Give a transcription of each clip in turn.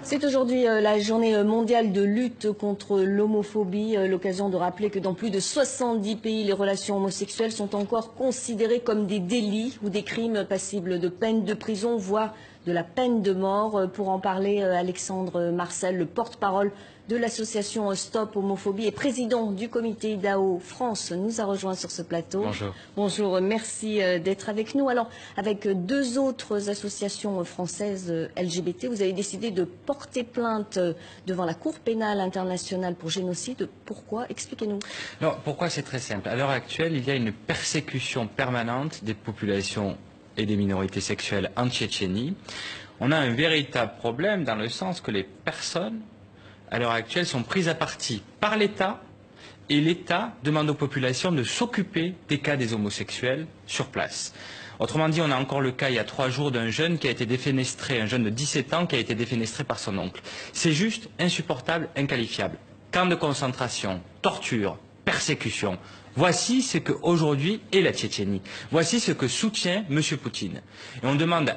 C'est aujourd'hui la journée mondiale de lutte contre l'homophobie, l'occasion de rappeler que dans plus de 70 pays, les relations homosexuelles sont encore considérées comme des délits ou des crimes passibles de peine de prison, voire de la peine de mort. Pour en parler, Alexandre Marcel, le porte-parole de l'association Stop Homophobie et président du comité IDAO France, nous a rejoint sur ce plateau. Bonjour. Bonjour, merci d'être avec nous. Alors, avec deux autres associations françaises LGBT, vous avez décidé de porter plainte devant la Cour pénale internationale pour génocide. Pourquoi? Expliquez-nous. Alors, pourquoi? C'est très simple. À l'heure actuelle, il y a une persécution permanente des populations et des minorités sexuelles en Tchétchénie. On a un véritable problème dans le sens que les personnes, à l'heure actuelle, sont prises à partie par l'État et l'État demande aux populations de s'occuper des cas des homosexuels sur place. Autrement dit, on a encore le cas il y a 3 jours d'un jeune qui a été défenestré, un jeune de 17 ans qui a été défenestré par son oncle. C'est juste insupportable, inqualifiable. Camp de concentration, torture, persécution. Voici ce qu'aujourd'hui est la Tchétchénie. Voici ce que soutient M. Poutine. Et on demande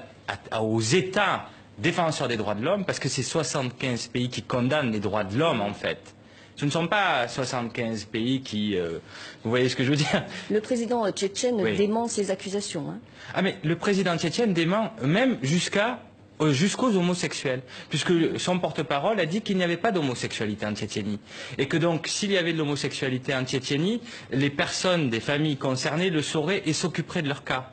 aux États défenseurs des droits de l'homme, parce que c'est 75 pays qui condamnent les droits de l'homme en fait. Ce ne sont pas 75 pays qui... vous voyez ce que je veux dire? Le président tchétchène Oui. dément ces accusations. Hein. Ah mais le président tchétchène dément même jusqu'aux homosexuels, puisque son porte-parole a dit qu'il n'y avait pas d'homosexualité en Tchétchénie. Et que donc, s'il y avait de l'homosexualité en Tchétchénie, les personnes des familles concernées le sauraient et s'occuperaient de leur cas.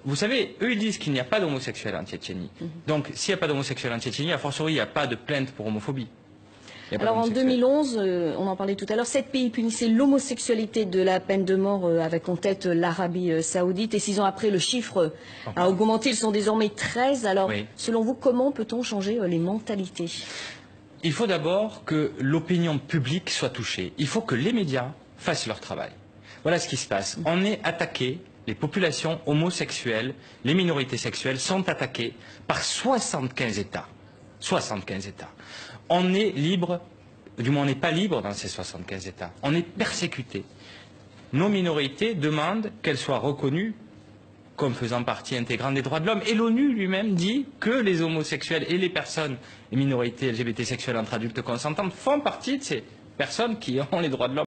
Vous savez, eux, ils disent qu'il n'y a pas d'homosexuels en Tchétchénie. Donc, s'il n'y a pas d'homosexuels en Tchétchénie, a fortiori, il n'y a pas de plainte pour homophobie. Alors en 2011, on en parlait tout à l'heure, 7 pays punissaient l'homosexualité de la peine de mort avec en tête l'Arabie Saoudite. Et 6 ans après, le chiffre a augmenté, ils sont désormais 13. Alors Oui. selon vous, comment peut-on changer les mentalités? Il faut d'abord que l'opinion publique soit touchée. Il faut que les médias fassent leur travail. Voilà ce qui se passe. On est attaqué, les populations homosexuelles, les minorités sexuelles sont attaquées par 75 États. 75 États. On est libre, du moins on n'est pas libre dans ces 75 États. On est persécuté. Nos minorités demandent qu'elles soient reconnues comme faisant partie intégrante des droits de l'homme. Et l'ONU lui-même dit que les homosexuels et les personnes, les minorités LGBT sexuelles entre adultes consentantes font partie de ces personnes qui ont les droits de l'homme.